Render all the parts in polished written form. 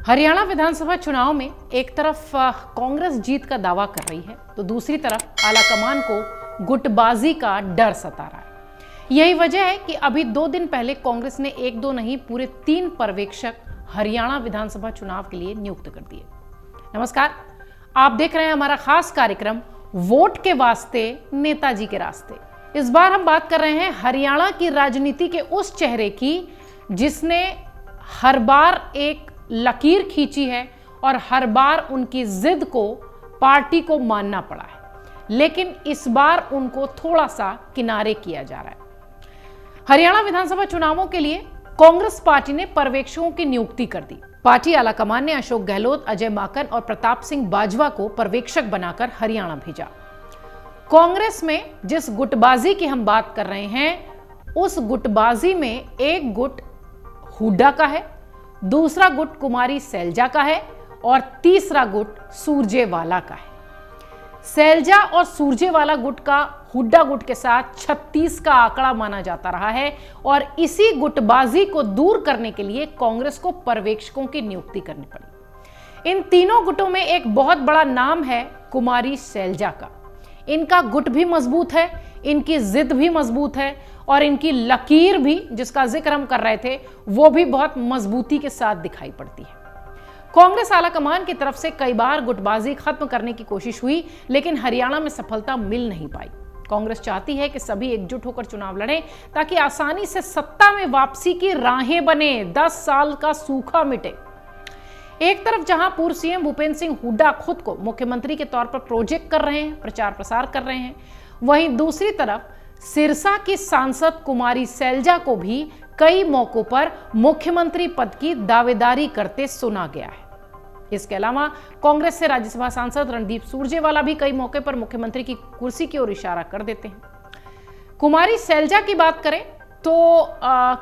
हरियाणा विधानसभा चुनाव में एक तरफ कांग्रेस जीत का दावा कर रही है तो दूसरी तरफ आलाकमान को गुटबाजी का डर सता रहा है। यही वजह है कि अभी 2 दिन पहले कांग्रेस ने 1-2 नहीं पूरे 3 पर्यवेक्षक हरियाणा विधानसभा चुनाव के लिए नियुक्त कर दिए। नमस्कार, आप देख रहे हैं हमारा खास कार्यक्रम वोट के वास्ते नेताजी के रास्ते। इस बार हम बात कर रहे हैं हरियाणा की राजनीति के उस चेहरे की जिसने हर बार एक लकीर खींची है और हर बार उनकी जिद को पार्टी को मानना पड़ा है, लेकिन इस बार उनको थोड़ा सा किनारे किया जा रहा है। हरियाणा विधानसभा चुनावों के लिए कांग्रेस पार्टी ने पर्यवेक्षकों की नियुक्ति कर दी। पार्टी आलाकमान ने अशोक गहलोत, अजय माकन और प्रताप सिंह बाजवा को पर्यवेक्षक बनाकर हरियाणा भेजा। कांग्रेस में जिस गुटबाजी की हम बात कर रहे हैं, उस गुटबाजी में एक गुट हुड्डा का है, दूसरा गुट कुमारी सैलजा का है और तीसरा गुट सुरजेवाला का है। सैलजा और सुरजेवाला गुट का हुड्डा गुट के साथ 36 का आंकड़ा माना जाता रहा है और इसी गुटबाजी को दूर करने के लिए कांग्रेस को पर्यवेक्षकों की नियुक्ति करनी पड़ी। इन तीनों गुटों में एक बहुत बड़ा नाम है कुमारी सैलजा का। इनका गुट भी मजबूत है, इनकी जिद भी मजबूत है और इनकी लकीर भी, जिसका जिक्र हम कर रहे थे, वो भी बहुत मजबूती के साथ दिखाई पड़ती है। कांग्रेस आलाकमान की तरफ से कई बार गुटबाजी खत्म करने की कोशिश हुई, लेकिन हरियाणा में सफलता मिल नहीं पाई। कांग्रेस चाहती है कि सभी एकजुट होकर चुनाव लड़ें ताकि आसानी से सत्ता में वापसी की राहें बने, 10 साल का सूखा मिटे। एक तरफ जहां पूर्व सीएम भूपेंद्र सिंह हुड्डा खुद को मुख्यमंत्री के तौर पर प्रोजेक्ट कर रहे हैं, प्रचार प्रसार कर रहे हैं, वहीं दूसरी तरफ सिरसा की सांसद कुमारी सैलजा को भी कई मौकों पर मुख्यमंत्री पद की दावेदारी करते सुना गया है। इसके अलावा कांग्रेस से राज्यसभा सांसद रणदीप सुरजेवाला भी कई मौके पर मुख्यमंत्री की कुर्सी की ओर इशारा कर देते हैं। कुमारी सैलजा की बात करें तो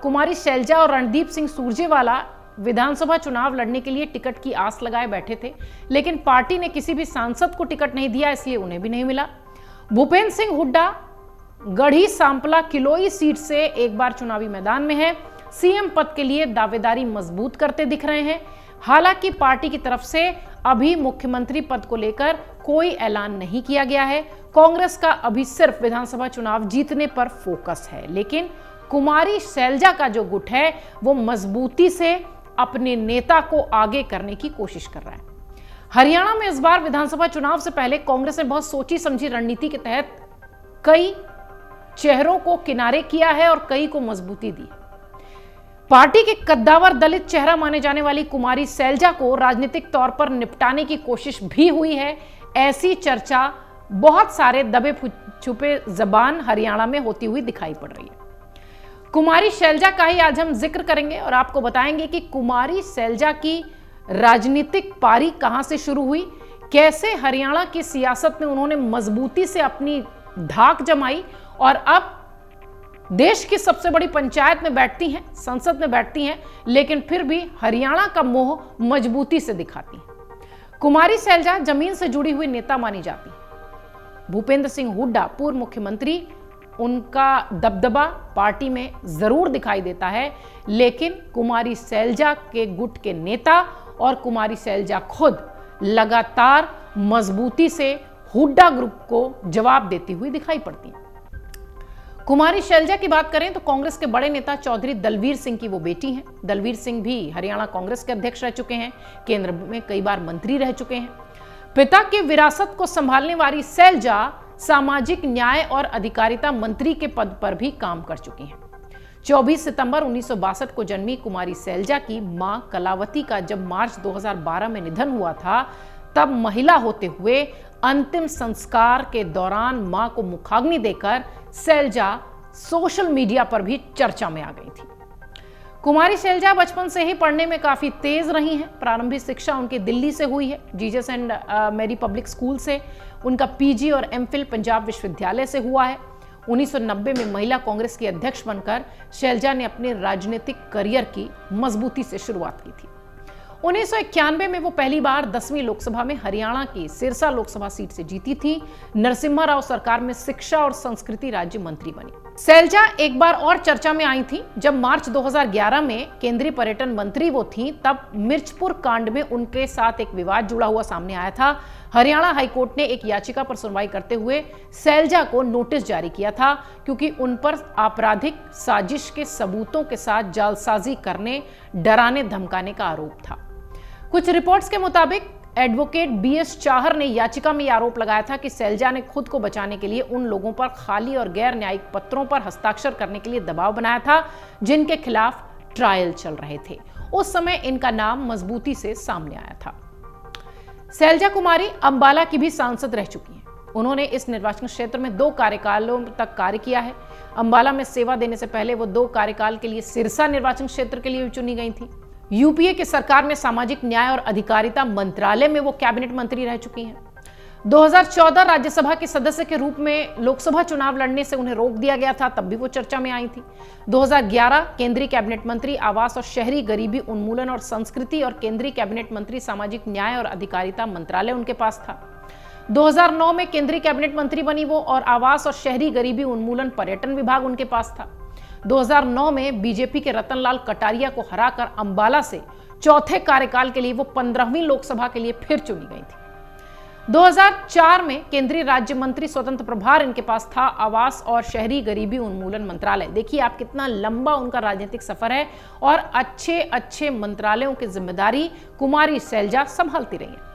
कुमारी सैलजा और रणदीप सिंह सुरजेवाला विधानसभा चुनाव लड़ने के लिए टिकट की आस लगाए बैठे थे, लेकिन पार्टी ने किसी भी सांसद को टिकट नहीं दिया, इसलिए उन्हें भी नहीं मिला। भूपेंद्र सिंह हुड्डा गढ़ी सांपला किलोई सीट से एक बार चुनावी मैदान में है, सीएम पद के लिए दावेदारी मजबूत करते दिख रहे हैं। हालांकि पार्टी की तरफ से अभी मुख्यमंत्री पद को लेकर कोई ऐलान नहीं किया गया है। कांग्रेस का अभी सिर्फ विधानसभा चुनाव जीतने पर फोकस है, लेकिन कुमारी सैलजा का जो गुट है वो मजबूती से अपने नेता को आगे करने की कोशिश कर रहा है। हरियाणा में इस बार विधानसभा चुनाव से पहले कांग्रेस ने बहुत सोची समझी रणनीति के तहत कई चेहरों को किनारे किया है और कई को मजबूती दी। पार्टी के कद्दावर दलित चेहरा माने जाने वाली कुमारी सैलजा को राजनीतिक तौर पर निपटाने की कोशिश भी हुई है। ऐसी चर्चा बहुत सारे दबे छुपे जबान हरियाणा में होती हुई दिखाई पड़ रही है। कुमारी सैलजा का ही आज हम जिक्र करेंगे और आपको बताएंगे कि कुमारी सैलजा की राजनीतिक पारी कहां से शुरू हुई, कैसे हरियाणा की सियासत में उन्होंने मजबूती से अपनी धाक जमाई और अब देश की सबसे बड़ी पंचायत में बैठती हैं, संसद में बैठती हैं, लेकिन फिर भी हरियाणा का मोह मजबूती से दिखाती हैं। कुमारी सैलजा जमीन से जुड़ी हुई नेता मानी जाती है। भूपेंद्र सिंह हुड्डा पूर्व मुख्यमंत्री, उनका दबदबा पार्टी में जरूर दिखाई देता है, लेकिन कुमारी सैलजा के गुट के नेता और कुमारी सैलजा खुद लगातार मजबूती से हुड्डा ग्रुप को जवाब देती हुई दिखाई पड़ती है। कुमारी सैलजा की बात करें तो कांग्रेस के बड़े नेता चौधरी दलवीर सिंह की वो बेटी हैं। दलवीर सिंह भी हरियाणा कांग्रेस के अध्यक्ष रह चुके हैं, केंद्र में कई बार मंत्री रह चुके हैं। पिता की विरासत को संभालने वाली सैलजा सामाजिक न्याय और अधिकारिता मंत्री के पद पर भी काम कर चुकी हैं। 24 सितंबर 1962 को जन्मी कुमारी सैलजा की मां कलावती का जब मार्च 2012 में निधन हुआ था, तब महिला होते हुए अंतिम संस्कार के दौरान मां को मुखाग्नि देकर सैलजा सोशल मीडिया पर भी चर्चा में आ गई थी। कुमारी सैलजा बचपन से ही पढ़ने में काफी तेज रही हैं। प्रारंभिक शिक्षा उनकी दिल्ली से हुई है, Jesus and Mary public school से। उनका पीजी और एमफिल पंजाब विश्वविद्यालय से हुआ है। 1990 में महिला कांग्रेस की अध्यक्ष बनकर सैलजा ने अपने राजनीतिक करियर की मजबूती से शुरुआत की थी। 1991 में वो पहली बार 10वीं लोकसभा में हरियाणा की सिरसा लोकसभा सीट से जीती थी। नरसिम्हा राव सरकार में शिक्षा और संस्कृति राज्य मंत्री बनी। सैलजा एक बार और चर्चा में आई थी जब मार्च 2011 में केंद्रीय पर्यटन मंत्री वो थी। तब मिर्चपुर कांड में उनके साथ एक विवाद जुड़ा हुआ सामने आया था। हरियाणा हाईकोर्ट ने एक याचिका पर सुनवाई करते हुए सैलजा को नोटिस जारी किया था क्योंकि उन पर आपराधिक साजिश के सबूतों के साथ जालसाजी करने, डराने धमकाने का आरोप था। कुछ रिपोर्ट्स के मुताबिक एडवोकेट BS चाहर ने याचिका में आरोप लगाया था कि सैलजा ने खुद को बचाने के लिए उन लोगों पर खाली और गैर न्यायिक पत्रों पर हस्ताक्षर करने के लिए दबाव बनाया था जिनके खिलाफ ट्रायल चल रहे थे। उस समय इनका नाम मजबूती से सामने आया था। सैलजा कुमारी अंबाला की भी सांसद रह चुकी हैं। उन्होंने इस निर्वाचन क्षेत्र में 2 कार्यकालों तक कार्य किया है। अंबाला में सेवा देने से पहले वो 2 कार्यकाल के लिए सिरसा निर्वाचन क्षेत्र के लिए चुनी गई थी। यूपीए की सरकार में सामाजिक न्याय और अधिकारिता मंत्रालय में वो कैबिनेट मंत्री रह चुकी हैं। 2014 राज्यसभा के सदस्य के रूप में लोकसभा चुनाव लड़ने से उन्हें रोक दिया गया था, तब भी वो चर्चा में आई थी। 2011 केंद्रीय कैबिनेट मंत्री आवास और शहरी गरीबी उन्मूलन और संस्कृति और केंद्रीय कैबिनेट मंत्री सामाजिक न्याय और अधिकारिता मंत्रालय उनके पास था। 2009 में केंद्रीय कैबिनेट मंत्री बनी वो और आवास और शहरी गरीबी उन्मूलन पर्यटन विभाग उनके पास था। 2009 में बीजेपी के रतनलाल कटारिया को हराकर अंबाला से चौथे कार्यकाल के लिए वो 15वीं लोकसभा के लिए फिर चुनी गई थी। 2004 में केंद्रीय राज्य मंत्री स्वतंत्र प्रभार इनके पास था, आवास और शहरी गरीबी उन्मूलन मंत्रालय। देखिए आप कितना लंबा उनका राजनीतिक सफर है और अच्छे अच्छे मंत्रालयों की जिम्मेदारी कुमारी सैलजा संभालती रही है।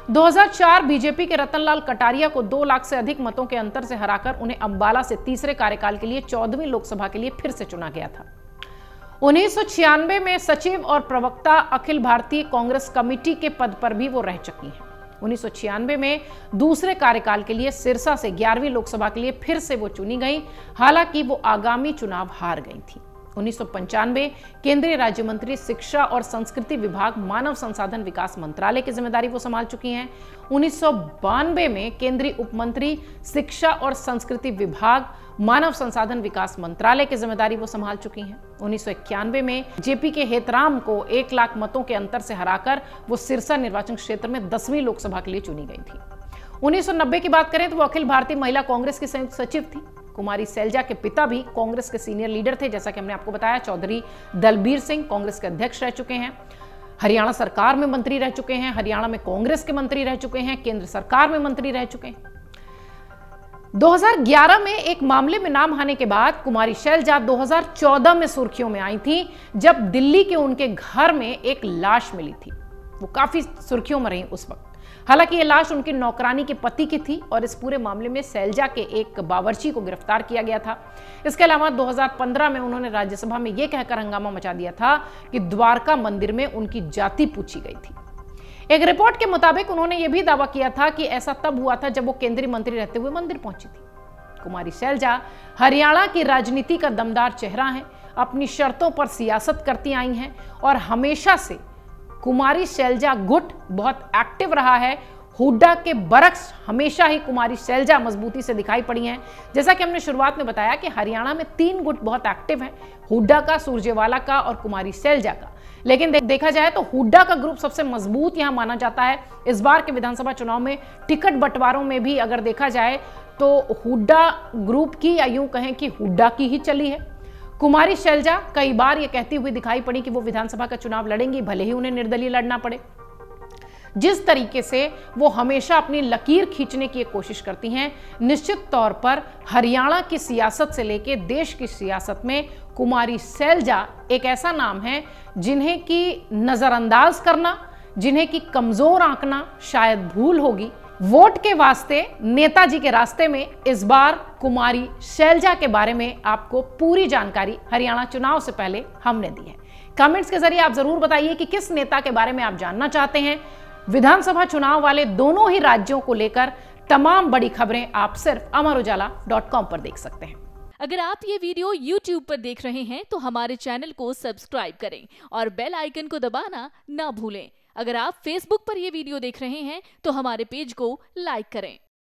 2004 बीजेपी के रतनलाल कटारिया को 2 लाख से अधिक मतों के अंतर से हराकर उन्हें अंबाला से तीसरे कार्यकाल के लिए 14वीं लोकसभा के लिए फिर से चुना गया था। 1996 में सचिव और प्रवक्ता अखिल भारतीय कांग्रेस कमेटी के पद पर भी वो रह चुकी हैं। 1996 में दूसरे कार्यकाल के लिए सिरसा से 11वीं लोकसभा के लिए फिर से वो चुनी गई, हालांकि वो आगामी चुनाव हार गई थी। 1995 केंद्रीय राज्य मंत्री शिक्षा और संस्कृति विभाग मानव संसाधन विकास मंत्रालय की जिम्मेदारी वो संभाल चुकी हैं। 1992 में केंद्रीय उप मंत्री शिक्षा और संस्कृति विभाग मानव संसाधन विकास मंत्रालय की जिम्मेदारी वो संभाल चुकी हैं। 1991 में जेपी के हेतराम को 1 लाख मतों के अंतर से हराकर वो सिरसा निर्वाचन क्षेत्र में 10वीं लोकसभा के लिए चुनी गई थी। 1990 की बात करें तो वो अखिल भारतीय महिला कांग्रेस की संयुक्त सचिव थी। कुमारी सैलजा के पिता भी कांग्रेस के सीनियर लीडर थे, जैसा कि हमने आपको बताया। चौधरी दलबीर सिंह कांग्रेस के अध्यक्ष रह चुके हैं, हरियाणा सरकार में मंत्री रह चुके हैं, हरियाणा में कांग्रेस के मंत्री रह चुके हैं, केंद्र सरकार में मंत्री रह चुके हैं। 2011 में एक मामले में नाम आने के बाद कुमारी सैलजा 2014 में सुर्खियों में आई थी, जब दिल्ली के उनके घर में एक लाश मिली थी। वो काफी सुर्खियों में रही उस वक्त। हालांकि ये लाश उनकी नौकरानी के पति की थी और इस पूरे मामले में सैलजा के एक बावर्ची को गिरफ्तार किया गया था। इसके अलावा 2015 में उन्होंने राज्यसभा में यह कहकर हंगामा मचा दिया था कि द्वारका मंदिर में उनकी जाति पूछी गई थी। एक रिपोर्ट के मुताबिक उन्होंने यह भी दावा किया था कि ऐसा तब हुआ था जब वो केंद्रीय मंत्री रहते हुए मंदिर पहुंची थी। कुमारी सैलजा हरियाणा की राजनीति का दमदार चेहरा है, अपनी शर्तों पर सियासत करती आई हैं और हमेशा से कुमारी सैलजा गुट बहुत एक्टिव रहा है। हुड्डा के बरक्स हमेशा ही कुमारी सैलजा मजबूती से दिखाई पड़ी हैं। जैसा कि हमने शुरुआत में बताया कि हरियाणा में 3 गुट बहुत एक्टिव हैं, हुड्डा का, सुरजेवाला का और कुमारी सैलजा का। लेकिन देखा जाए तो हुड्डा का ग्रुप सबसे मजबूत यहां माना जाता है। इस बार के विधानसभा चुनाव में टिकट बंटवारों में भी अगर देखा जाए तो हुड्डा ग्रुप की, या यूं कहें कि हुड्डा की ही चली है। कुमारी सैलजा कई बार ये कहती हुई दिखाई पड़ी कि वो विधानसभा का चुनाव लड़ेंगी, भले ही उन्हें निर्दलीय लड़ना पड़े। जिस तरीके से वो हमेशा अपनी लकीर खींचने की कोशिश करती हैं, निश्चित तौर पर हरियाणा की सियासत से लेकर देश की सियासत में कुमारी सैलजा एक ऐसा नाम है जिन्हें की नजरअंदाज करना, जिन्हें की कमजोर आंकना शायद भूल होगी। वोट के वास्ते नेताजी के रास्ते में इस बार कुमारी सैलजा के बारे में आपको पूरी जानकारी हरियाणा चुनाव से पहले हमने दी है। कमेंट्स के जरिए आप जरूर बताइए कि किस नेता के बारे में आप जानना चाहते हैं। विधानसभा चुनाव वाले दोनों ही राज्यों को लेकर तमाम बड़ी खबरें आप सिर्फ amarujala.com पर देख सकते हैं। अगर आप ये वीडियो YouTube पर देख रहे हैं तो हमारे चैनल को सब्सक्राइब करें और बेल आइकन को दबाना ना भूलें। अगर आप Facebook पर ये वीडियो देख रहे हैं तो हमारे पेज को लाइक करें।